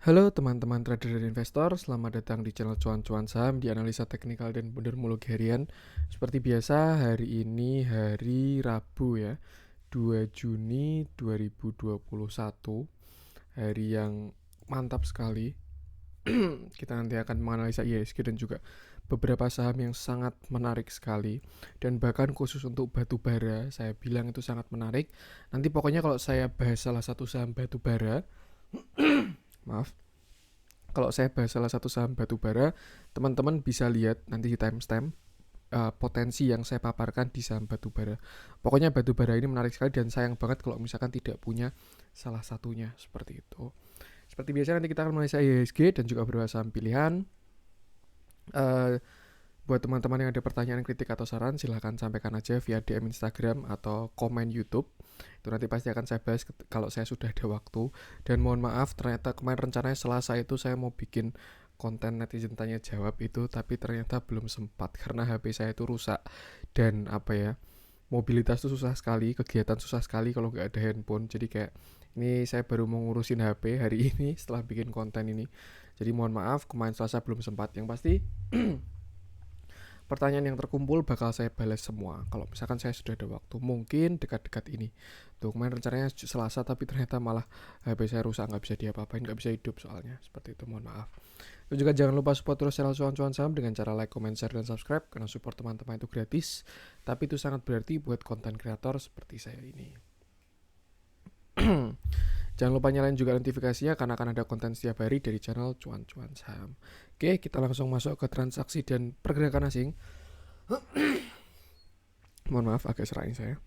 Halo teman-teman trader dan investor, selamat datang di channel Cuan-Cuan Saham di analisa teknikal dan fundamental harian. Seperti biasa, hari ini hari Rabu ya, 2 Juni 2021, hari yang mantap sekali. Kita nanti akan menganalisa IHSG dan juga beberapa saham yang sangat menarik sekali, dan bahkan khusus untuk batu bara, saya bilang itu sangat menarik. Nanti pokoknya kalau saya bahas salah satu saham batu bara, maaf, kalau saya bahas salah satu saham batu bara, teman-teman bisa lihat nanti di timestamp potensi yang saya paparkan di saham batu bara. Pokoknya batu bara ini menarik sekali dan sayang banget kalau misalkan tidak punya salah satunya, seperti itu. Seperti biasa nanti kita akan menganalisa IHSG dan juga beberapa saham pilihan. Uh, Buat teman-teman yang ada pertanyaan, kritik, atau saran, silahkan sampaikan aja via DM Instagram atau komen YouTube. Itu nanti pasti akan saya bahas kalau saya sudah ada waktu. Dan mohon maaf, ternyata kemarin rencananya Selasa itu saya mau bikin konten netizen tanya jawab itu, tapi ternyata belum sempat karena HP saya itu rusak. Dan mobilitas itu susah sekali, kegiatan susah sekali kalau nggak ada handphone. Jadi kayak ini saya baru mau ngurusin HP hari ini setelah bikin konten ini. Jadi mohon maaf, kemarin Selasa belum sempat. Yang pasti pertanyaan yang terkumpul bakal saya balas semua kalau misalkan saya sudah ada waktu, mungkin dekat-dekat ini. Tuh kemarin rencananya Selasa tapi ternyata malah HP saya rusak, nggak bisa diapa-apain, nggak bisa hidup soalnya, seperti itu, mohon maaf. Dan juga jangan lupa support terus channel Cuan-Cuan Saham dengan cara like, comment, share, dan subscribe, karena support teman-teman itu gratis, tapi itu sangat berarti buat konten kreator seperti saya ini. Jangan lupa nyalain juga notifikasinya karena akan ada konten setiap hari dari channel Cuan-Cuan Saham. Oke, kita langsung masuk ke transaksi dan pergerakan asing. Mohon maaf, agak serain saya.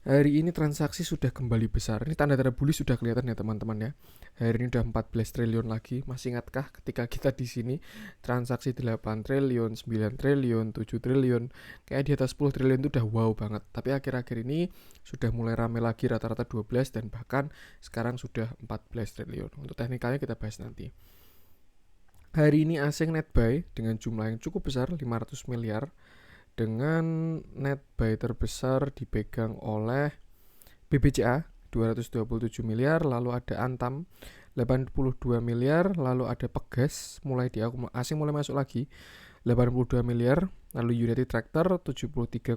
Hari ini transaksi sudah kembali besar. Ini tanda-tanda bullish sudah kelihatan ya teman-teman ya. Hari ini udah 14 triliun lagi. Masih ingatkah ketika kita di sini transaksi 8 triliun, 9 triliun, 7 triliun. Kayak di atas 10 triliun itu udah wow banget. Tapi akhir-akhir ini sudah mulai rame lagi, rata-rata 12 dan bahkan sekarang sudah 14 triliun. Untuk teknikalnya kita bahas nanti. Hari ini asing net buy dengan jumlah yang cukup besar, 500 miliar. Dengan net buy terbesar dipegang oleh BBCA 227 miliar, lalu ada Antam 82 miliar, lalu ada Pegas mulai asing mulai masuk lagi 82 miliar, lalu United Tractor 73,9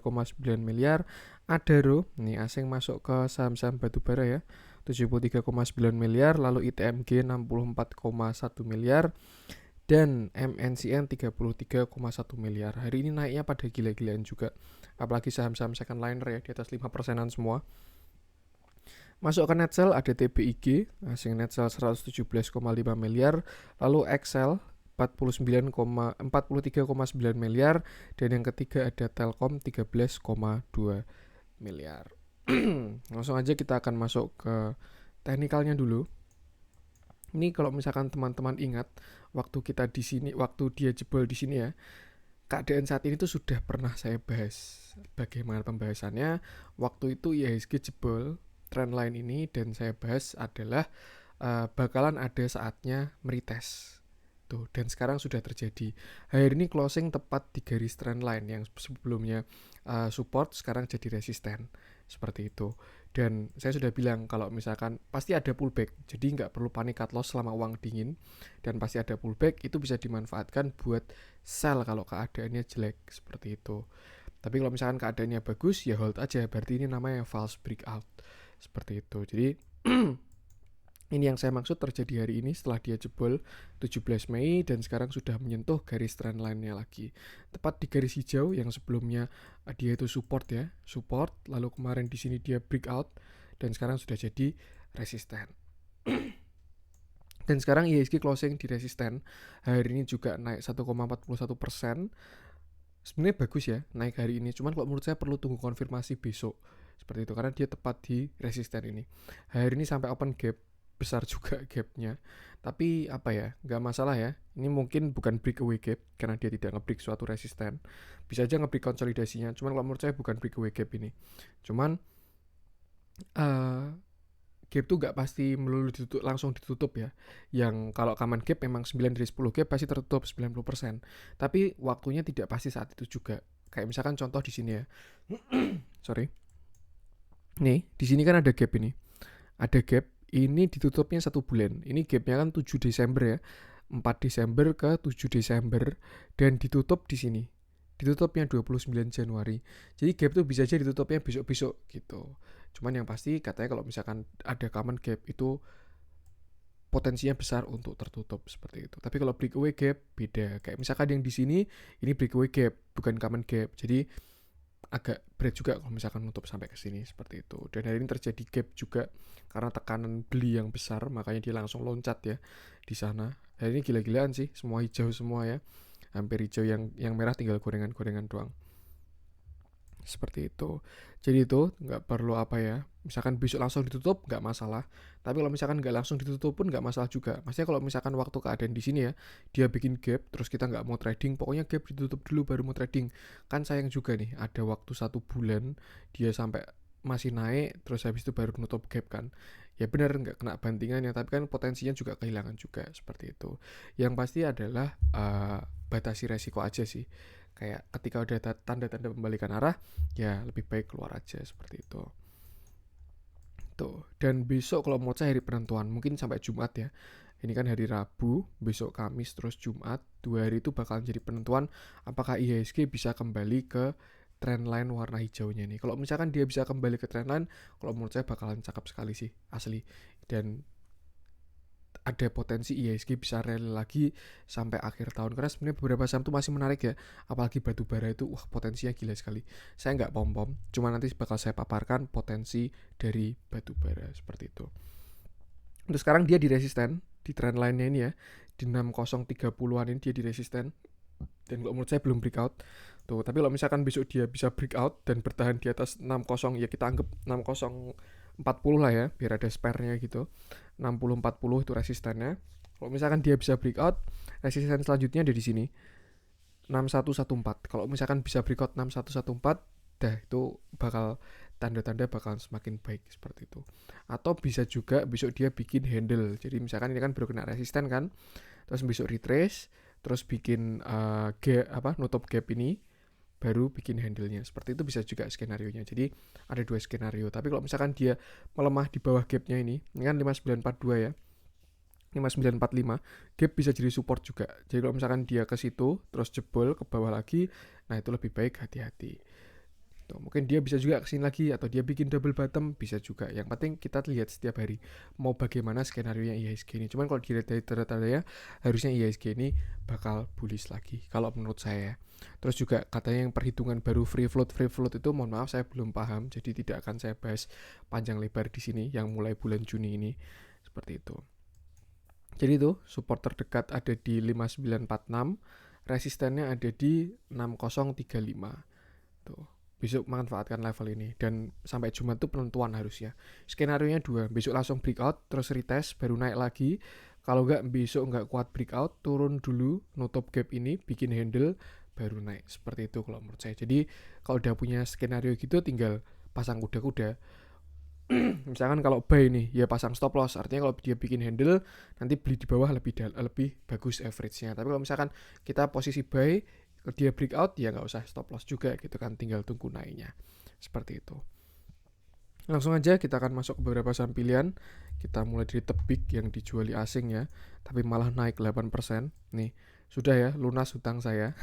miliar, Adaro ini asing masuk ke saham-saham batubara ya 73,9 miliar, lalu ITMG 64,1 miliar, dan MNCN 33,1 miliar. Hari ini naiknya pada gila-gilaan juga. Apalagi saham-saham second liner ya, di atas 5%-an semua. Masuk ke net sell ada TBIG, asing net sell 117,5 miliar, lalu Excel 43,9 miliar, dan yang ketiga ada Telkom 13,2 miliar. Langsung aja kita akan masuk ke teknikalnya dulu. Ini kalau misalkan teman-teman ingat waktu kita di sini, waktu dia jebol di sini ya, keadaan saat ini tuh sudah pernah saya bahas. Bagaimana pembahasannya? Waktu itu IHSG jebol trendline ini dan saya bahas adalah bakalan ada saatnya meretest. Tuh, dan sekarang sudah terjadi. Hari ini closing tepat di garis trendline yang sebelumnya support sekarang jadi resisten. Seperti itu. Dan saya sudah bilang kalau misalkan pasti ada pullback, jadi nggak perlu panik cut loss selama uang dingin, dan pasti ada pullback, itu bisa dimanfaatkan buat sell kalau keadaannya jelek, seperti itu. Tapi kalau misalkan keadaannya bagus ya hold aja, berarti ini namanya false breakout, seperti itu. Jadi ini yang saya maksud terjadi hari ini setelah dia jebol 17 Mei dan sekarang sudah menyentuh garis trendline-nya lagi. Tepat di garis hijau yang sebelumnya dia itu support ya, support, lalu kemarin di sini dia breakout dan sekarang sudah jadi resisten. Dan sekarang IHSG closing di resisten. Hari ini juga naik 1,41%. Sebenarnya bagus ya naik hari ini, cuman kalau menurut saya perlu tunggu konfirmasi besok. Seperti itu karena dia tepat di resisten ini. Hari ini sampai open gap, besar juga gapnya, tapi nggak masalah ya, ini mungkin bukan breakaway gap karena dia tidak nge-break suatu resisten, bisa aja nge-break konsolidasinya, cuman kalau menurut saya bukan breakaway gap ini, cuman gap tuh nggak pasti melulu langsung ditutup ya, yang kalau common gap memang 9 dari 10 gap pasti tertutup 90%, tapi waktunya tidak pasti saat itu juga, kayak misalkan contoh di sini ya. Sorry, nih di sini kan ada gap ini, ada gap ini ditutupnya 1 bulan. Ini gapnya kan 7 Desember ya. 4 Desember ke 7 Desember dan ditutup di sini. Ditutupnya 29 Januari. Jadi gap tuh bisa aja ditutupnya besok-besok gitu. Cuman yang pasti katanya kalau misalkan ada common gap itu potensinya besar untuk tertutup seperti itu. Tapi kalau breakaway gap beda. Kayak misalkan yang di sini ini breakaway gap bukan common gap. Jadi agak berat juga kalau misalkan nutup sampai ke sini seperti itu. Dan hari ini terjadi gap juga karena tekanan beli yang besar, makanya dia langsung loncat ya di sana. Hari ini gila-gilaan sih, semua hijau semua ya. Hampir hijau, yang merah tinggal gorengan-gorengan doang. Seperti itu. Jadi itu nggak perlu apa ya. Misalkan besok langsung ditutup nggak masalah. Tapi kalau misalkan nggak langsung ditutup pun nggak masalah juga. Maksudnya kalau misalkan waktu keadaan di sini ya, dia bikin gap, terus kita nggak mau trading, pokoknya gap ditutup dulu baru mau trading. Kan sayang juga nih, ada waktu 1 bulan dia sampai masih naik, terus habis itu baru nutup gap kan. Ya benar nggak kena bantingannya, tapi kan potensinya juga kehilangan juga seperti itu. Yang pasti adalah batasi resiko aja sih. Kayak ketika udah tanda-tanda pembalikan arah, ya lebih baik keluar aja seperti itu. Tuh. Dan besok kalau mau saya hari penentuan, mungkin sampai Jumat ya. Ini kan hari Rabu, besok Kamis terus Jumat. 2 hari itu bakal jadi penentuan apakah IHSG bisa kembali ke trendline warna hijaunya nih. Kalau misalkan dia bisa kembali ke trendline, kalau menurut saya bakalan cakep sekali sih, asli. Dan ada potensi IHSG bisa rally lagi sampai akhir tahun, karena sebenarnya beberapa saham tuh masih menarik ya, apalagi batu bara itu wah potensinya gila sekali. Saya nggak pom-pom, cuma nanti bakal saya paparkan potensi dari batu bara seperti itu. Untuk sekarang dia di resisten di trendline-nya ini ya, di 6030-an ini dia di resisten, dan kalau menurut saya belum breakout tuh. Tapi kalau misalkan besok dia bisa breakout dan bertahan di atas 60, ya kita anggap 6040 lah ya, biar ada spare-nya gitu. 6040 itu resistannya. Kalau misalkan dia bisa breakout, resisten selanjutnya ada di sini 6114. Kalau misalkan bisa breakout 6114, dah itu bakal tanda-tanda bakal semakin baik seperti itu. Atau bisa juga besok dia bikin handle. Jadi misalkan ini kan baru kena resisten kan, terus besok retrace, terus bikin nutup gap ini, baru bikin handle-nya. Seperti itu bisa juga skenario-nya. Jadi ada 2 skenario. Tapi kalau misalkan dia melemah di bawah gap-nya ini kan 5942 ya, 5945, gap bisa jadi support juga. Jadi kalau misalkan dia ke situ terus jebol ke bawah lagi, nah itu lebih baik hati-hati. Tuh, mungkin dia bisa juga kesini lagi, atau dia bikin double bottom, bisa juga. Yang penting kita lihat setiap hari mau bagaimana skenario nya IHSG ini. Cuman kalau dilihat dari tanda-tandanya, harusnya IHSG ini bakal bullish lagi kalau menurut saya. Terus juga katanya yang perhitungan baru free float itu, mohon maaf saya belum paham, jadi tidak akan saya bahas panjang lebar di sini yang mulai bulan Juni ini. Seperti itu. Jadi itu support terdekat ada di 5946, resistennya ada di 6035. Tuh. Besok manfaatkan level ini, dan sampai Jumat tuh penentuan harusnya. Skenario-nya 2, besok langsung breakout terus retest baru naik lagi. Kalau nggak besok nggak kuat breakout, turun dulu nutup gap ini, bikin handle baru naik. Seperti itu kalau menurut saya. Jadi kalau udah punya skenario gitu tinggal pasang kuda-kuda. Misalkan kalau buy nih ya pasang stop loss, artinya kalau dia bikin handle nanti beli di bawah lebih bagus average-nya. Tapi kalau misalkan kita posisi buy, dia breakout ya nggak usah stop loss juga gitu kan, tinggal tunggu naiknya seperti itu. Langsung aja kita akan masuk ke beberapa saham pilihan. Kita mulai dari Tebik yang dijuali asing ya, tapi malah naik 8%. Nih sudah ya lunas hutang saya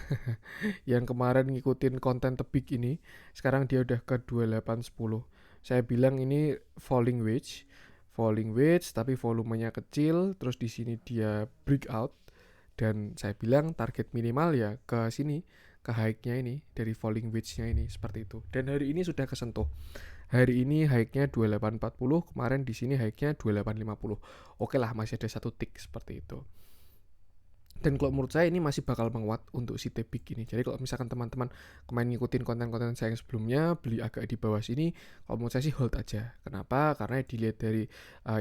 yang kemarin ngikutin konten Tebik ini, sekarang dia udah ke 2810. Saya bilang ini falling wedge tapi volumenya kecil, terus di sini dia breakout. Dan saya bilang target minimal ya ke sini, ke high-nya ini, dari falling wedge-nya ini, seperti itu. Dan hari ini sudah kesentuh. Hari ini high-nya 2840, kemarin di sini high-nya 2850. Oke lah, masih ada 1 tick seperti itu. Dan kalau menurut saya ini masih bakal menguat untuk si Tebik ini. Jadi kalau misalkan teman-teman kemarin ngikutin konten-konten saya yang sebelumnya, beli agak di bawah sini, kalau menurut saya sih hold aja. Kenapa? Karena dilihat dari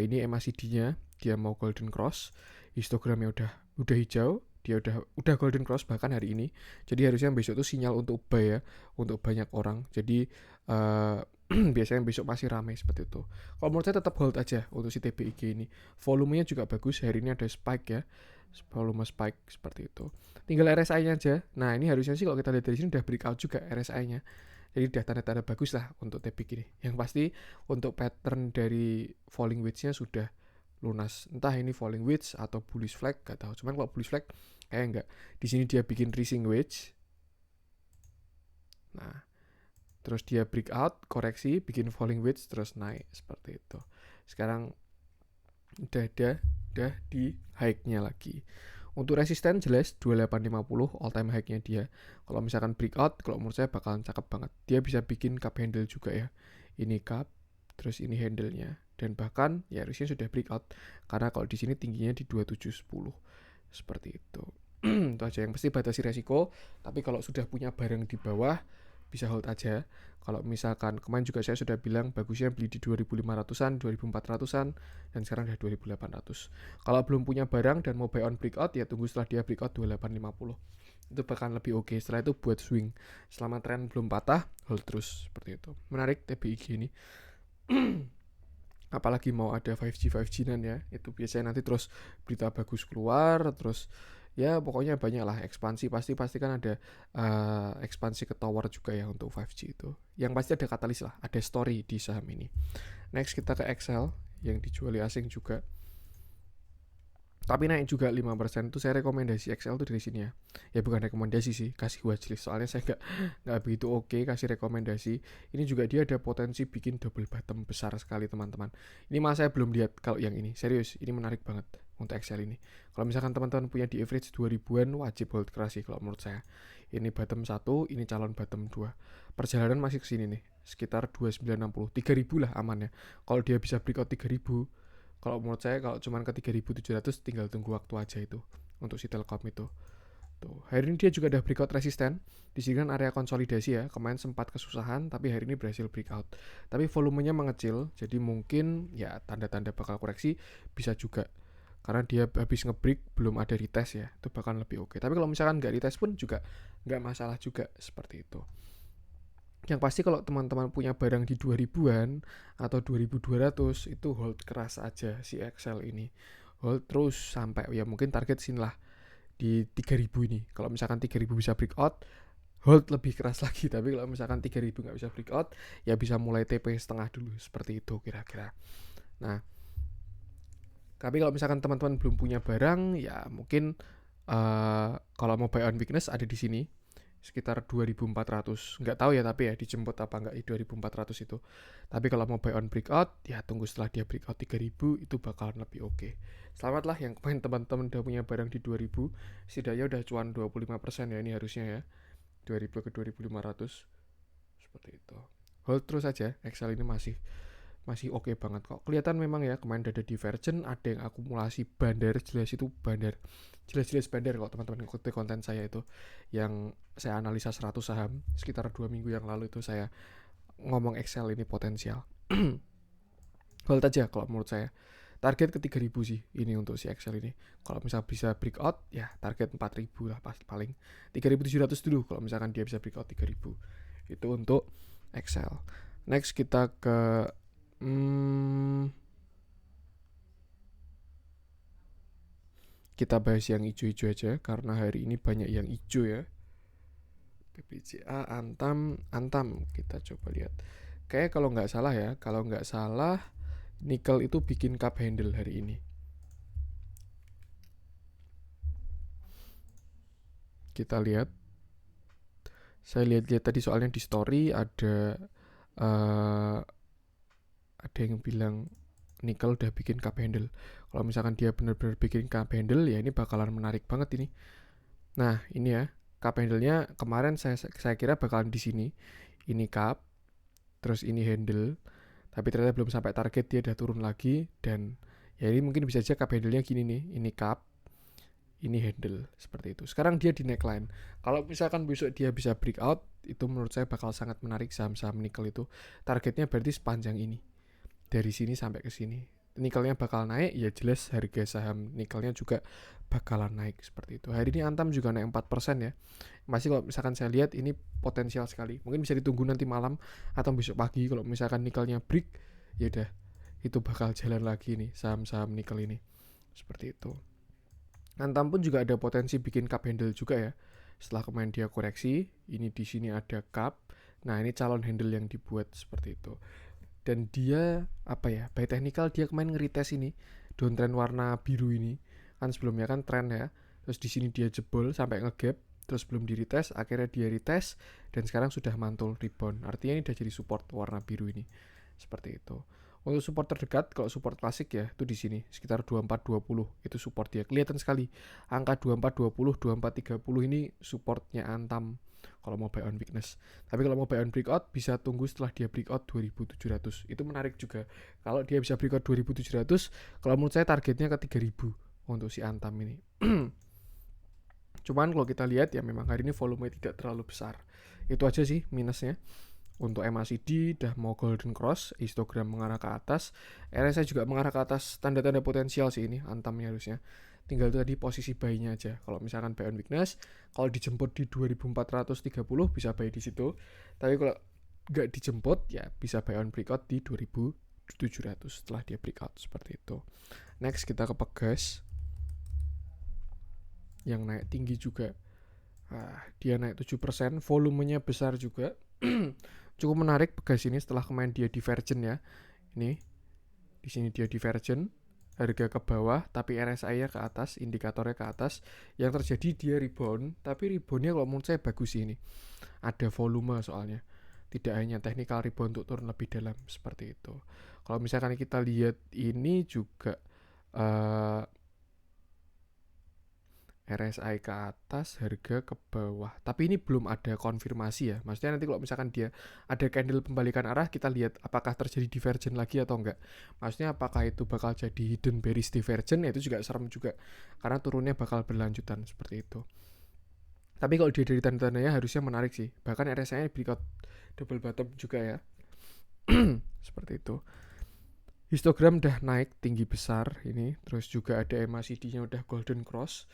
ini MACD-nya, dia mau golden cross, histogramnya udah hijau, dia udah golden cross bahkan hari ini. Jadi harusnya besok itu sinyal untuk buy ya, untuk banyak orang. Jadi biasanya besok masih ramai seperti itu. Kalau menurut saya tetap hold aja untuk si TBIG ini. Volumenya juga bagus, hari ini ada spike ya, volume spike seperti itu. Tinggal RSI-nya aja. Nah ini harusnya sih kalau kita lihat dari sini udah breakout juga RSI-nya. Jadi udah tanda-tanda bagus lah untuk tebik ini. Yang pasti untuk pattern dari falling wedge-nya sudah lunas. Entah ini falling wedge atau bullish flag, gak tahu. Cuman kalau bullish flag kayak enggak. Di sini dia bikin rising wedge. Nah, terus dia breakout, koreksi, bikin falling wedge, terus naik seperti itu. Sekarang udah di high-nya lagi. Untuk resisten jelas 2850 all time high-nya dia. Kalau misalkan breakout, kalau menurut saya bakalan cakep banget. Dia bisa bikin cup handle juga ya. Ini cup, terus ini handle-nya. Dan bahkan ya harusnya sudah breakout karena kalau di sini tingginya di 2710. Seperti itu. Itu aja, yang pasti batasi resiko. Tapi kalau sudah punya barang di bawah bisa hold aja. Kalau misalkan kemarin juga saya sudah bilang bagusnya beli di 2500-an, 2400-an, dan sekarang udah 2800. Kalau belum punya barang dan mau buy on breakout ya tunggu setelah dia breakout 2850. Itu bahkan lebih oke. Setelah itu buat swing. Selama tren belum patah, hold terus seperti itu. Menarik TBIG ini. Apalagi mau ada 5G 5G-nan ya. Itu biasanya nanti terus berita bagus keluar, terus ya pokoknya banyak lah ekspansi, pasti kan ada ekspansi ke tower juga ya untuk 5G itu. Yang pasti ada katalis lah, ada story di saham ini. Next kita ke Excel yang dijuali asing juga. Tapi naik juga 5%. Itu saya rekomendasi Excel tuh dari sini ya. Ya bukan rekomendasi sih, kasih watchlist. Soalnya saya nggak begitu oke kasih rekomendasi. Ini juga dia ada potensi bikin double bottom besar sekali teman-teman. Ini malah saya belum lihat kalau yang ini. Serius, ini menarik banget untuk Excel ini. Kalau misalkan teman-teman punya di average 2000-an, wajib hold keras sih kalau menurut saya. Ini bottom 1, ini calon bottom 2. Perjalanan masih ke sini nih, sekitar 2960. 3000 lah amannya. Kalau dia bisa breakout 3000, kalau menurut saya kalau cuman ke 3700 tinggal tunggu waktu aja itu untuk si Telkom itu. Tuh, hari ini dia juga ada breakout resisten. Di sini kan area konsolidasi ya. Kemarin sempat kesusahan tapi hari ini berhasil breakout. Tapi volumenya mengecil, jadi mungkin ya tanda-tanda bakal koreksi bisa juga. Karena dia habis nge-break belum ada retest ya. Itu bakal lebih oke. Tapi kalau misalkan nggak retest pun juga nggak masalah juga seperti itu. Yang pasti kalau teman-teman punya barang di 2000-an atau 2200 itu hold keras aja si Excel ini. Hold terus sampai ya mungkin target sini lah di 3000 ini. Kalau misalkan 3000 bisa breakout, hold lebih keras lagi. Tapi kalau misalkan 3000 nggak bisa breakout, ya bisa mulai TP setengah dulu seperti itu kira-kira. Nah, tapi kalau misalkan teman-teman belum punya barang, ya mungkin kalau mau buy on weakness ada di sini sekitar 2400. Nggak tahu ya tapi ya dijemput apa nggak di 2400 itu. Tapi kalau mau buy on breakout ya tunggu setelah dia breakout 3000 itu bakalan lebih oke. Selamat lah yang kemarin teman-teman udah punya barang di 2000, setidaknya udah cuan 25% ya ini harusnya ya. 2000 ke 2500 seperti itu. Hold terus aja, Excel ini masih oke banget kok. Kelihatan memang ya kemarin ada divergent, ada yang akumulasi bandar, jelas itu bandar. Jelas-jelas bandar kok teman-teman ikuti konten saya itu yang saya analisa 100 saham sekitar 2 minggu yang lalu itu saya ngomong Excel ini potensial. Hold aja kalau menurut saya. Target ke 3000 sih ini untuk si Excel ini. Kalau misal bisa breakout ya target 4000 lah paling. 3700 dulu kalau misalkan dia bisa breakout 3000. Itu untuk Excel. Next kita ke kita bahas yang hijau-hijau aja karena hari ini banyak yang hijau ya. PPCA, Antam kita coba lihat. Kayak kalau nggak salah nikel itu bikin cup handle hari ini. Kita lihat. Saya lihat tadi soalnya di story ada yang bilang nikel udah bikin cup handle. Kalau misalkan dia benar-benar bikin cup handle ya ini bakalan menarik banget ini. Nah ini ya cup handle-nya kemarin saya kira bakalan di sini. Ini cup, terus ini handle. Tapi ternyata belum sampai target dia udah turun lagi dan ya ini mungkin bisa aja cup handle-nya gini nih. Ini cup, ini handle seperti itu. Sekarang dia di neckline. Kalau misalkan besok dia bisa breakout, itu menurut saya bakal sangat menarik saham-saham nikel itu. Targetnya berarti sepanjang ini. Dari sini sampai ke sini. Nikelnya bakal naik, ya jelas harga saham nikelnya juga bakalan naik seperti itu. Hari ini Antam juga naik 4% ya. Masih kalau misalkan saya lihat ini potensial sekali. Mungkin bisa ditunggu nanti malam atau besok pagi kalau misalkan nikelnya break, ya udah itu bakal jalan lagi nih saham-saham nikel ini. Seperti itu. Antam pun juga ada potensi bikin cup handle juga ya. Setelah kemarin dia koreksi, ini di sini ada cup, Nah, ini calon handle yang dibuat seperti itu. Dan dia apa ya? By technical dia kemarin ngerites ini downtrend warna biru ini. Kan sebelumnya kan trend ya. Terus di sini dia jebol sampai ngegap, terus belum di retest, akhirnya dia retest dan sekarang sudah mantul rebound. Artinya ini udah jadi support warna biru ini. Seperti itu. Untuk support terdekat, kalau support klasik ya itu di sini sekitar 2420 itu support dia. Kelihatan sekali angka 2420, 2430 ini supportnya Antam kalau mau buy on weakness. Tapi kalau mau buy on breakout bisa tunggu setelah dia breakout 2700. Itu menarik juga. Kalau dia bisa breakout 2700, kalau menurut saya targetnya ke 3000 untuk si Antam ini. Cuman kalau kita lihat ya memang hari ini volume tidak terlalu besar. Itu aja sih minusnya. Untuk MACD udah mau golden cross, histogram mengarah ke atas, RSI juga mengarah ke atas, tanda-tanda potensial sih ini Antamnya harusnya. Tinggal tadi posisi buy-nya aja. Kalau misalkan buy on weakness, kalau dijemput di 2430 bisa buy di situ. Tapi kalau nggak dijemput ya bisa buy on breakout di 2700 setelah dia breakout seperti itu. Next kita ke Pegas yang naik tinggi juga. Dia naik 7%, volumenya besar juga. Cukup menarik Pegas ini setelah kemarin dia divergent ya. Ini di sini dia divergent, harga ke bawah tapi RSI-nya ke atas, indikatornya ke atas. Yang terjadi dia rebound, tapi reboundnya kalau menurut saya bagus sih ini. Ada volume soalnya. Tidak hanya technical rebound untuk turun lebih dalam seperti itu. Kalau misalkan kita lihat ini juga RSI ke atas, harga ke bawah. Tapi ini belum ada konfirmasi ya. Maksudnya nanti kalau misalkan dia ada candle pembalikan arah, kita lihat apakah terjadi divergent lagi atau enggak. Maksudnya apakah itu bakal jadi hidden bearish divergent, ya itu juga serem juga. Karena turunnya bakal berlanjutan seperti itu. Tapi kalau dia dari tanda-tandanya harusnya menarik sih. Bahkan RSI-nya breakout double bottom juga ya. Seperti itu. Histogram udah naik tinggi besar ini. Terus juga ada MACD-nya udah golden cross.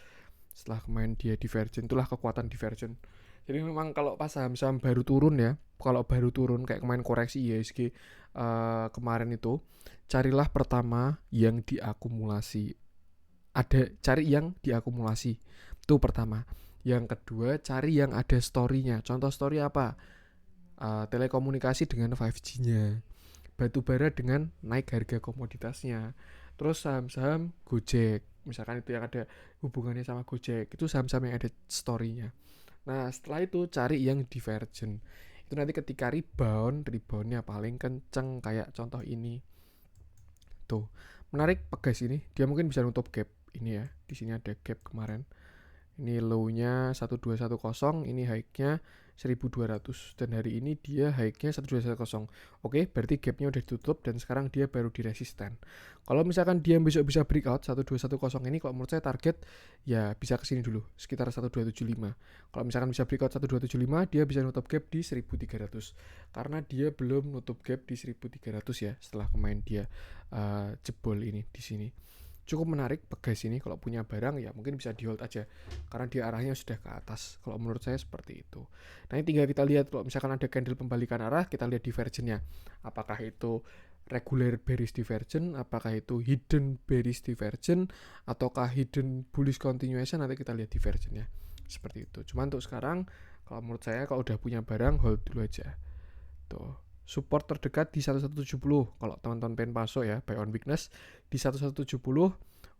Setelah kemarin dia divergent, itulah kekuatan divergent. Jadi memang kalau pas saham-saham baru turun ya, kalau baru turun kayak kemarin koreksi IHSG kemarin itu, carilah pertama yang diakumulasi. Cari yang diakumulasi. Itu pertama. Yang kedua, cari yang ada story-nya. Contoh story apa? Telekomunikasi dengan 5G-nya. Batubara dengan naik harga komoditasnya. Terus saham-saham Gojek, misalkan itu yang ada hubungannya sama Gojek, itu saham-saham yang ada story-nya. Nah setelah itu cari yang divergent. Itu nanti ketika reboundnya paling kenceng kayak contoh ini. Tuh menarik Pegas ini, dia mungkin bisa nutup gap ini ya. Di sini ada gap kemarin. Ini low-nya 1210, ini high-nya 1200 dan hari ini dia high-nya 1210. Oke, berarti gap-nya udah ditutup dan sekarang dia baru di resisten. Kalau misalkan dia besok bisa breakout 1210 ini, kalau menurut saya target ya bisa kesini dulu sekitar 1275. Kalau misalkan bisa breakout 1275, dia bisa nutup gap di 1300. Karena dia belum nutup gap di 1300 ya setelah kemarin dia jebol ini di sini. Cukup menarik Pegas ini, kalau punya barang ya mungkin bisa di hold aja karena dia arahnya sudah ke atas. Kalau menurut saya seperti itu. Nah ini tinggal kita lihat kalau misalkan ada candle pembalikan arah, kita lihat divergentnya. Apakah itu regular bearish divergent, apakah itu hidden bearish divergent, ataukah hidden bullish continuation, nanti kita lihat divergentnya. Seperti itu. Cuman untuk sekarang kalau menurut saya kalau udah punya barang hold dulu aja. Tuh. Support terdekat di 1170 kalau teman-teman pengen masuk ya buy on weakness di 1170.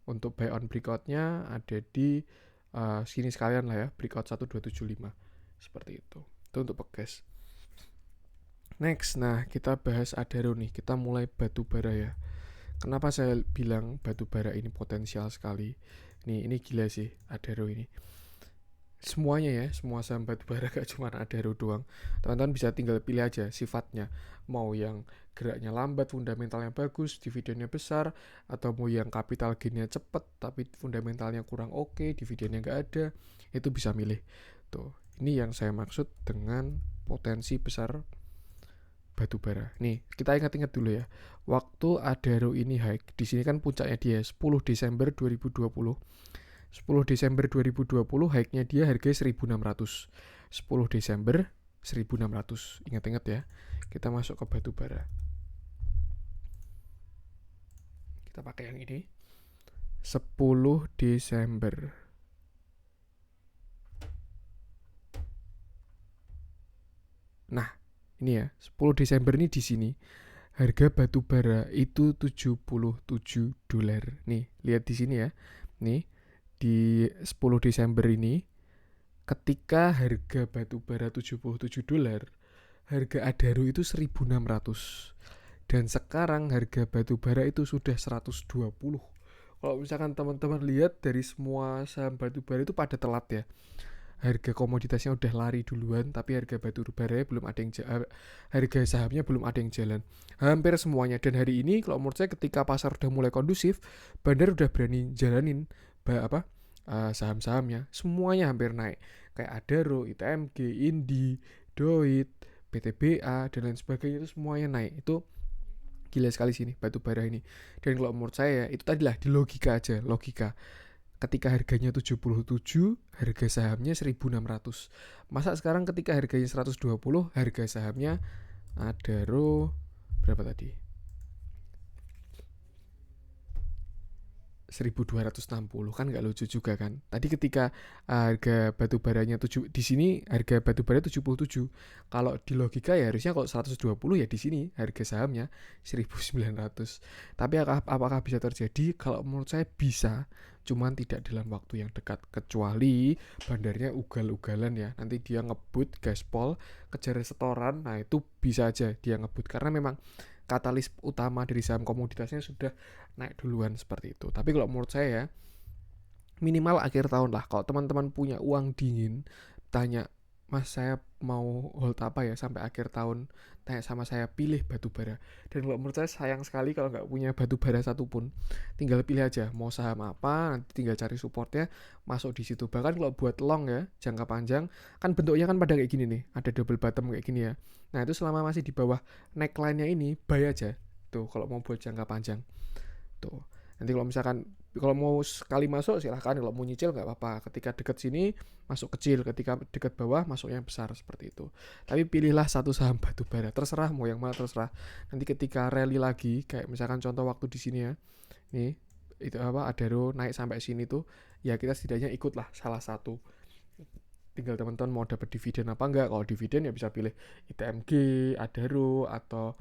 Untuk buy on breakoutnya ada di sini sekalian lah ya, breakout 1275 seperti itu untuk Pegas. Next, nah kita bahas Adaro nih, kita mulai batubara ya. Kenapa saya bilang batubara ini potensial sekali? Ini gila sih Adaro ini. Semuanya ya, semua saham batubara gak cuma Adaro doang. Teman-teman bisa tinggal pilih aja sifatnya. Mau yang geraknya lambat, fundamentalnya bagus, dividennya besar, atau mau yang capital gainnya cepet tapi fundamentalnya kurang oke, dividennya gak ada, itu bisa milih. Tuh, ini yang saya maksud dengan potensi besar batubara. Nih, kita ingat-ingat dulu ya. Waktu Adaro ini high, di sini kan puncaknya dia 10 Desember 2020. 10 Desember 2020 high-nya dia harga 1600. 10 Desember 1600. Ingat-ingat ya. Kita masuk ke batubara. Kita pakai yang ini. 10 Desember. Nah, Ini ya, 10 Desember ini di sini harga batu bara itu $77. Nih, lihat di sini ya. Nih, di 10 Desember ini ketika harga batu bara $77, harga Adaro itu 1.600. Dan sekarang harga batu bara itu sudah 120. Kalau misalkan teman-teman lihat dari semua saham batu bara itu pada telat ya. Harga komoditasnya udah lari duluan, tapi harga batu bara belum ada yang harga sahamnya belum ada yang jalan. Hampir semuanya. Dan hari ini kalau menurut saya ketika pasar udah mulai kondusif, bandar udah berani jalanin saham-sahamnya. Semuanya hampir naik. Kayak Adaro, ITMG, Indi, Doit, PTBA dan lain sebagainya itu semuanya naik. Itu gila sekali sini batu bara ini. Dan kalau menurut saya itu tadilah di logika aja, logika. Ketika harganya 77, harga sahamnya 1.600. Masa sekarang ketika harganya 120, harga sahamnya Adaro berapa tadi? 1.260, kan nggak lucu juga kan. Tadi ketika harga batu baranya di sini harga batu bara 77. Kalau di logika ya harusnya kalau 120 ya di sini harga sahamnya 1.900. Tapi apakah bisa terjadi? Kalau menurut saya bisa, cuman tidak dalam waktu yang dekat, kecuali bandarnya ugal-ugalan ya. Nanti dia ngebut gaspol kejar setoran, nah itu bisa aja dia ngebut karena memang katalis utama dari saham komoditasnya sudah naik duluan seperti itu. Tapi kalau menurut saya ya, minimal akhir tahun lah. Kalau teman-teman punya uang dingin, tanya, Mas saya mau hold apa ya sampai akhir tahun, tanya sama saya, pilih batu bara. Dan kalau menurut saya sayang sekali kalau nggak punya batu bara satupun. Tinggal pilih aja mau saham apa, nanti tinggal cari supportnya, masuk di situ. Bahkan kalau buat long ya, jangka panjang, kan bentuknya kan pada kayak gini nih, ada double bottom kayak gini ya. Nah itu selama masih di bawah neckline-nya ini, buy aja. Tuh kalau mau buat jangka panjang. Tuh. Nanti kalau mau sekali masuk silahkan, kalau mau nyicil nggak apa-apa. Ketika dekat sini masuk kecil, ketika dekat bawah masuk yang besar seperti itu. Tapi pilihlah satu saham batu bara, terserah mau yang mana terserah. Nanti ketika rally lagi, kayak misalkan contoh waktu di sini ya, nih itu Adaro naik sampai sini tuh, ya kita setidaknya ikutlah salah satu. Tinggal teman-teman mau dapat dividen apa enggak. Kalau dividen ya bisa pilih ITMG, Adaro atau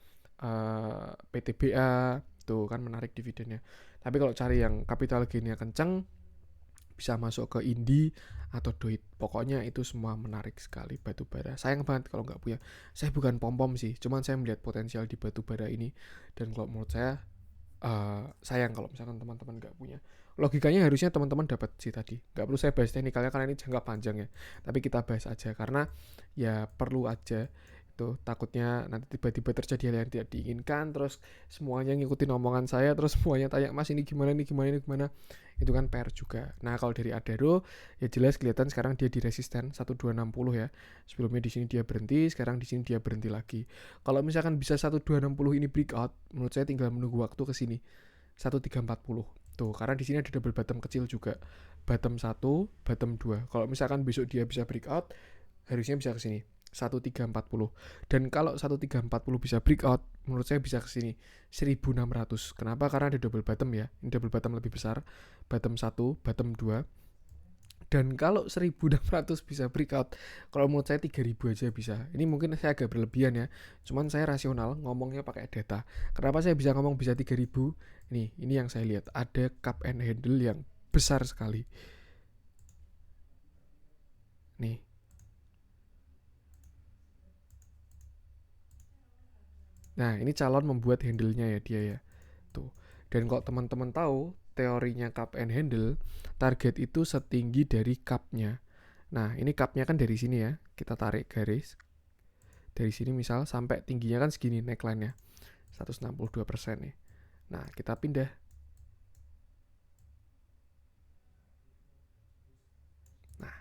PTBA, tuh kan menarik dividennya. Tapi kalau cari yang capital gainnya kenceng, bisa masuk ke Indi atau Doit. Pokoknya itu semua menarik sekali batu bara. Sayang banget kalau nggak punya. Saya bukan pom-pom sih, cuman saya melihat potensial di batu bara ini. Dan kalau menurut saya sayang kalau misalkan teman-teman nggak punya. Logikanya harusnya teman-teman dapat sih tadi. Nggak perlu saya bahas teknikalnya karena ini jangka panjang ya. Tapi kita bahas aja karena ya perlu aja. Itu takutnya nanti tiba-tiba terjadi hal yang tidak diinginkan, terus semuanya ngikutin omongan saya, terus semuanya tanya, Mas ini gimana, ini gimana, ini gimana. Itu kan PR juga. Nah kalau dari Adaro ya jelas kelihatan sekarang dia di resisten 1260 ya. Sebelumnya di sini dia berhenti, sekarang di sini dia berhenti lagi. Kalau misalkan bisa 1260 ini breakout, menurut saya tinggal menunggu waktu ke sini 1340. Tuh, karena di sini ada double bottom kecil juga. Bottom 1, bottom 2. Kalau misalkan besok dia bisa breakout, harusnya bisa ke sini 1340. Dan kalau 1340 bisa breakout, menurut saya bisa ke sini 1600. Kenapa? Karena ada double bottom ya. Ini double bottom lebih besar. Bottom 1, bottom 2. Dan kalau 1600 bisa breakout, kalau menurut saya 3000 aja bisa. Ini mungkin saya agak berlebihan ya. Cuman saya rasional, ngomongnya pakai data. Kenapa saya bisa ngomong bisa 3000? Ini yang saya lihat. Ada cup and handle yang besar sekali. Nih. Nah, ini calon membuat handle-nya ya dia ya. Tuh. Dan kalau teman-teman tahu teorinya cup and handle, target itu setinggi dari cup-nya. Nah, ini cup-nya kan dari sini ya. Kita tarik garis. Dari sini misal sampai tingginya kan segini neckline-nya. 162% nih. Nah, kita pindah. Nah,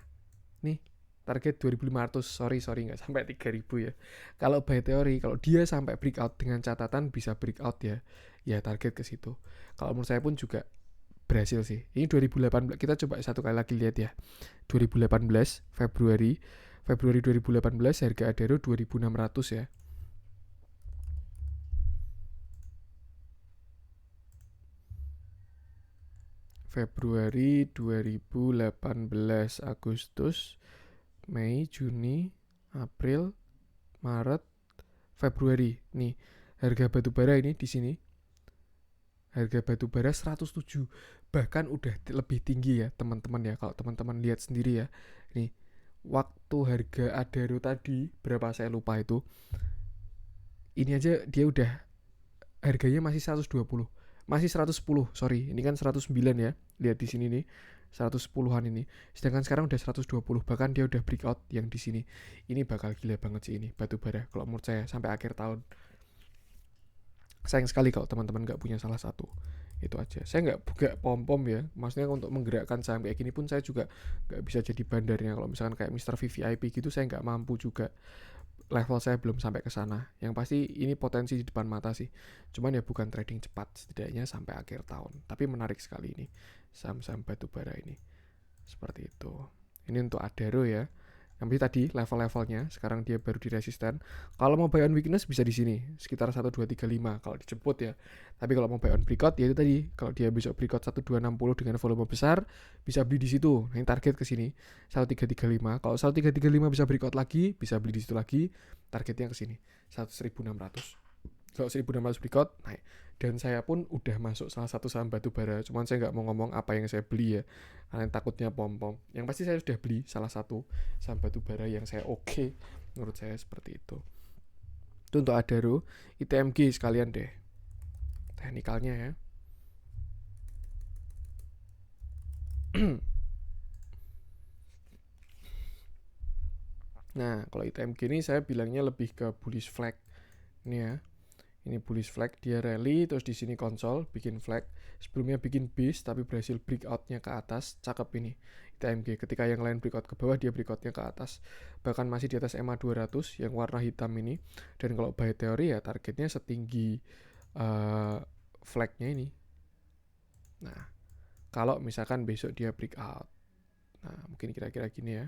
nih target 2500. Sorry nggak sampai 3000 ya. Kalau by teori, kalau dia sampai breakout dengan catatan bisa breakout ya. Ya target ke situ. Kalau menurut saya pun juga berhasil sih. Ini 2018, kita coba satu kali lagi lihat ya. 2018 Februari 2018 harga Adaro 2600 ya. Februari 2018, Agustus, Mei, Juni, April, Maret, Februari. Nih, harga batu bara ini di sini. Harga batu bara 107. Bahkan udah lebih tinggi ya, teman-teman ya. Kalau teman-teman lihat sendiri ya. Nih, waktu harga Adaro tadi berapa saya lupa itu. Ini aja dia udah harganya masih 120. Masih 110, sorry. Ini kan 109 ya. Lihat di sini nih. 110-an ini. Sedangkan sekarang udah 120, bahkan dia udah breakout yang di sini. Ini bakal gila banget sih ini batu bara kalau menurut saya sampai akhir tahun. Sayang sekali kalau teman-teman nggak punya salah satu. Itu aja. Saya nggak buka pom-pom ya. Maksudnya untuk menggerakkan saham kayak gini pun saya juga nggak bisa jadi bandarnya. Kalau misalkan kayak Mr. VVIP gitu saya nggak mampu juga. Level saya belum sampai ke sana. Yang pasti ini potensi di depan mata sih. Cuman ya bukan trading cepat, setidaknya sampai akhir tahun. Tapi menarik sekali ini saham-saham batu bara ini. Seperti itu. Ini untuk Adaro ya. Yang tadi level-levelnya, sekarang dia baru di resisten. Kalau mau buy on weakness bisa di sini, sekitar 1235 kalau dijemput ya. Tapi kalau mau buy on breakout ya itu tadi, kalau dia besok breakout 1260 dengan volume besar, bisa beli di situ. Nah, ini target ke sini 1335. Kalau 1335 bisa breakout lagi, bisa beli di situ lagi. Targetnya ke sini 1600. Kalau 1600 breakout naik. Dan saya pun udah masuk salah satu saham batu bara, cuman saya nggak mau ngomong apa yang saya beli ya, karena takutnya pom-pom. Yang pasti saya sudah beli salah satu saham batu bara yang saya oke, menurut saya seperti itu. Itu untuk Adaro. ITMG sekalian deh teknikalnya ya. Nah, kalau ITMG ini saya bilangnya lebih ke bullish flag. Ini ya. Ini bullish flag, dia rally terus di sini konsol bikin flag. Sebelumnya bikin beast tapi berhasil breakoutnya ke atas. Cakep ini ITMG. Ketika yang lain breakout ke bawah, dia breakoutnya ke atas. Bahkan masih di atas EMA 200 yang warna hitam ini. Dan kalau by teori ya targetnya setinggi flagnya ini. Nah, kalau misalkan besok dia breakout. Nah, mungkin kira-kira gini ya.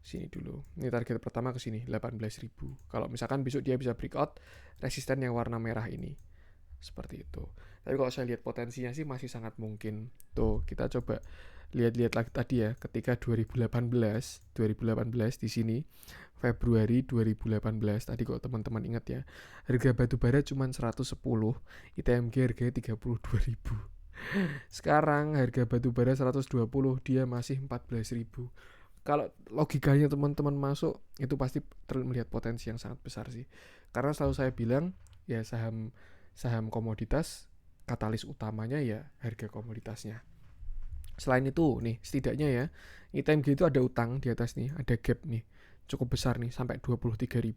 Sini dulu. Ini target pertama ke sini 18.000. Kalau misalkan besok dia bisa breakout resisten yang warna merah ini. Seperti itu. Tapi kalau saya lihat potensinya sih masih sangat mungkin. Tuh, kita coba lihat-lihat lagi tadi ya, ketika 2018 di sini Februari 2018 tadi kalau teman-teman ingat ya, harga batu bara cuma 110, ITMG harganya 32.000. Sekarang harga batu bara 120, dia masih 14.000. Kalau logikanya teman-teman masuk itu pasti melihat potensi yang sangat besar sih, karena selalu saya bilang ya saham komoditas katalis utamanya ya harga komoditasnya. Selain itu nih setidaknya ya ITMG itu ada utang di atas nih, ada gap nih cukup besar nih sampai 23.000.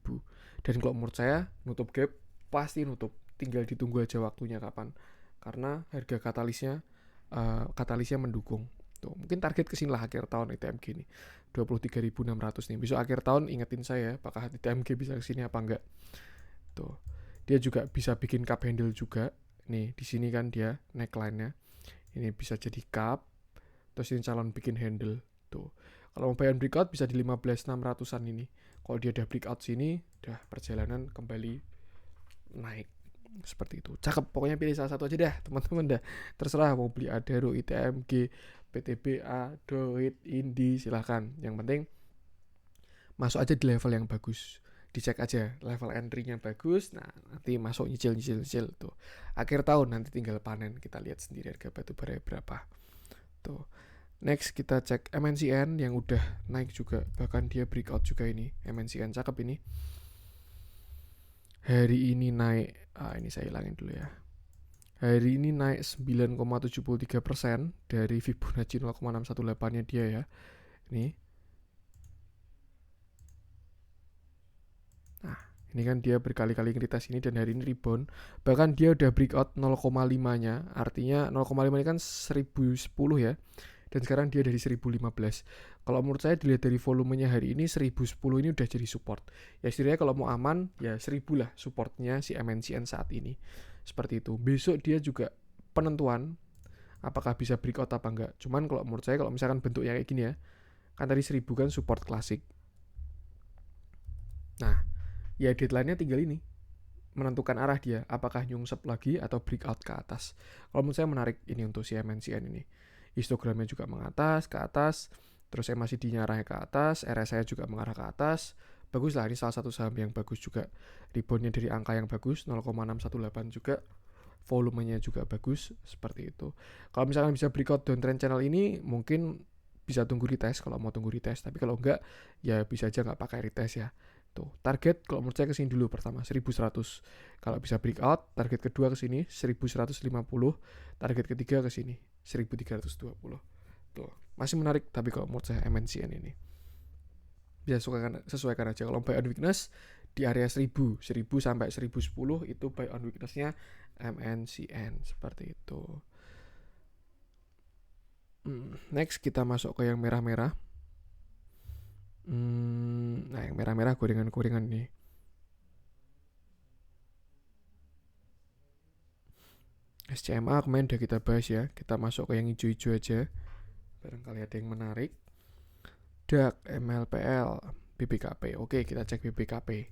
Dan kalau menurut saya nutup gap pasti nutup, tinggal ditunggu aja waktunya kapan, karena harga katalisnya mendukung. Tuh, mungkin target kesini lah akhir tahun ITMG nih 23.600 nih. Besok akhir tahun ingetin saya apakah ITMG bisa kesini apa enggak. Tuh. Dia juga bisa bikin cup handle juga. Nih, di sini kan dia neckline-nya. Ini bisa jadi cup. Terus ini calon bikin handle. Tuh. Kalau mau bayar breakout bisa di 15.600-an ini. Kalau dia udah breakout sini, udah perjalanan kembali naik. Seperti itu. Cakep, pokoknya pilih salah satu aja dah, teman-teman dah. Terserah mau beli Adaro, ITMG, PTBA, Doit, Indi, silahkan. Yang penting masuk aja di level yang bagus. Dicek aja level entry-nya bagus. Nah, nanti masuk nyicil tuh. Akhir tahun nanti tinggal panen, kita lihat sendiri harga batu bara berapa. Tuh. Next kita cek MNCN yang udah naik juga, bahkan dia breakout juga ini. MNCN cakep ini. Hari ini naik, ini saya hilangin dulu ya. Hari ini naik 9,73% dari Fibonacci 0,618-nya dia ya. Ini. Nah, ini kan dia berkali-kali ngeritest ini dan hari ini rebound. Bahkan dia udah breakout 0,5-nya. Artinya 0,5 ini kan 1010 ya. Dan sekarang dia dari 1015. Kalau menurut saya dilihat dari volumenya hari ini 1010 ini udah jadi support. Ya setidaknya kalau mau aman ya 1000 lah supportnya si MNCN saat ini. Seperti itu. Besok dia juga penentuan apakah bisa breakout apa enggak. Cuman kalau menurut saya kalau misalkan bentuknya kayak gini ya, kan tadi 1000 kan support klasik. Nah, ya deadline-nya tinggal ini, menentukan arah dia, apakah nyungsep lagi atau breakout ke atas. Kalau menurut saya menarik ini untuk si MNCN ini. Histogramnya juga mengatas, ke atas, terus MACD-nya arahnya ke atas, RSI juga mengarah ke atas, bagus lah, ini salah satu saham yang bagus juga, reboundnya dari angka yang bagus 0,618 juga, volumenya juga bagus seperti itu. Kalau misalkan bisa breakout downtrend channel ini mungkin bisa tunggu retest kalau mau tunggu retest, tapi kalau enggak ya bisa aja nggak pakai retest ya. Tuh, target kalau menurut saya kesini dulu pertama 1100. Kalau bisa breakout, target kedua ke sini 1150, target ketiga ke sini 1320. Tuh, masih menarik tapi kalau menurut saya MNCN ini. Bisa sesuaikan aja. Kalau buy on weakness di area 1000 sampai 1010 itu buy on weakness-nya MNCN seperti itu. Next kita masuk ke yang merah-merah. Nah, yang merah-merah gorengan-gorengan nih. SCMA kemarin udah kita bahas ya. Kita masuk ke yang hijau-hijau aja. Barangkali ada yang menarik. DAX, MLPL, BBKP. Oke, kita cek BBKP.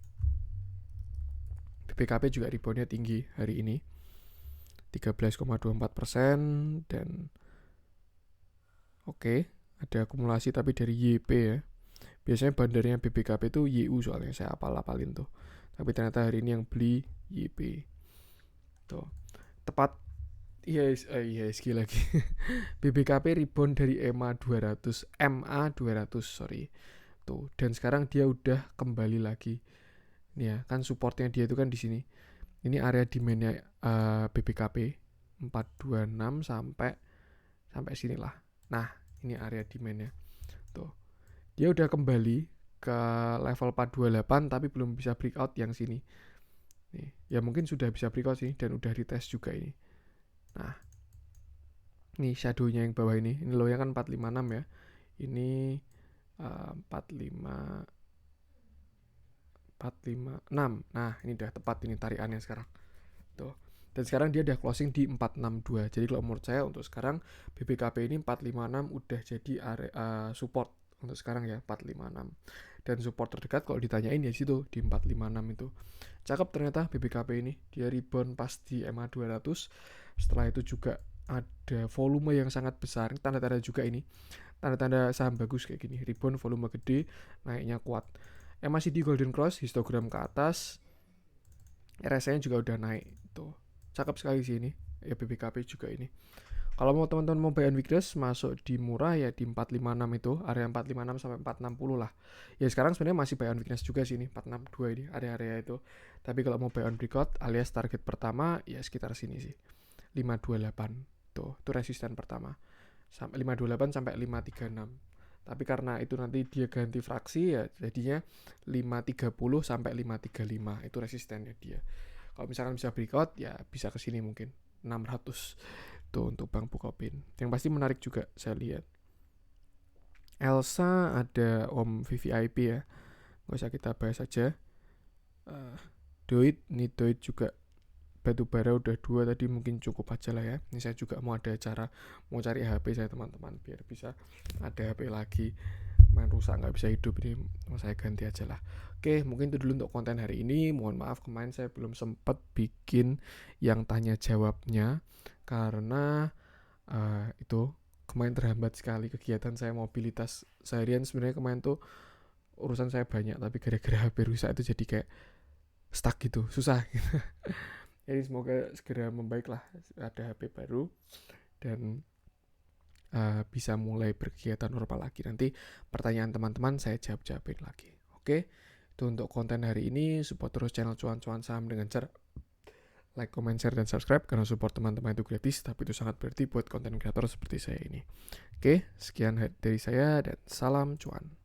BBKP juga reboundnya tinggi hari ini. 13,24% dan oke, ada akumulasi tapi dari YP ya. Biasanya bandarnya BBKP itu YU soalnya saya apal-apalin tuh. Tapi ternyata hari ini yang beli YP. Tuh. Tepat IHSG lagi. BBKP rebound dari MA 200, sorry. Tuh, dan sekarang dia udah kembali lagi. Nih ya, kan supportnya dia itu kan di sini. Ini area demand-nya BBKP 426 sampai sinilah. Nah, ini area demand-nya. Tuh. Dia udah kembali ke level 428 tapi belum bisa breakout yang sini. Nih, ya mungkin sudah bisa breakout sih dan udah retest juga ini. Nah, ini shadow-nya yang bawah ini. Ini low-nya kan 456 ya. Ini 456. Nah, ini udah tepat ini tarikannya sekarang. Tuh. Dan sekarang dia udah closing di 462. Jadi kalau menurut saya untuk sekarang BBKP ini 456 udah jadi area support untuk sekarang ya, 456. Dan support terdekat kalau ditanyain ya situ di 456 itu. Cakep ternyata BBKP ini. Dia rebound pas di MA 200. Setelah itu juga ada volume yang sangat besar. Tanda-tanda juga ini. Tanda-tanda saham bagus kayak gini. Rebound volume gede, naiknya kuat. MACD Golden Cross, histogram ke atas. RSI-nya juga udah naik. Tuh. Cakep sekali sih ini. Ya BBKP juga ini. Kalau mau teman-teman mau buy on weakness masuk di murah ya di 456 itu, area 456 sampai 460 lah. Ya sekarang sebenarnya masih buy on weakness juga sih ini 462 ini area-area itu. Tapi kalau mau buy on breakout alias target pertama ya sekitar sini sih. 528. Tuh, itu resisten pertama. Sampai 528 sampai 536. Tapi karena itu nanti dia ganti fraksi ya jadinya 530 sampai 535 itu resistennya dia. Kalau misalkan bisa breakout ya bisa ke sini mungkin 600 tuh untuk Bank Bukopin. Yang pasti menarik juga saya lihat. Elsa ada Om VVIP ya. Gak usah kita bahas aja. Doit juga batubara udah 2 tadi mungkin cukup aja lah ya. Ini saya juga mau ada acara mau cari HP saya teman-teman biar bisa ada HP lagi. Main rusak nggak bisa hidup ini mau saya ganti aja lah. Oke, mungkin itu dulu untuk konten hari ini. Mohon maaf kemarin saya belum sempat bikin yang tanya jawabnya karena itu kemarin terhambat sekali kegiatan saya mobilitas seharian. Sebenarnya kemarin tuh urusan saya banyak tapi gara-gara HP rusak itu jadi kayak stuck gitu, susah gitu. Jadi semoga segera membaik lah, ada HP baru dan bisa mulai berkegiatan normal lagi. Nanti pertanyaan teman-teman saya jawabin lagi. Oke, itu untuk konten hari ini. Support terus channel Cuan-Cuan Saham dengan cara like, comment, share, dan subscribe. Karena support teman-teman itu gratis, tapi itu sangat berarti buat konten kreator seperti saya ini. Oke, sekian dari saya dan salam cuan.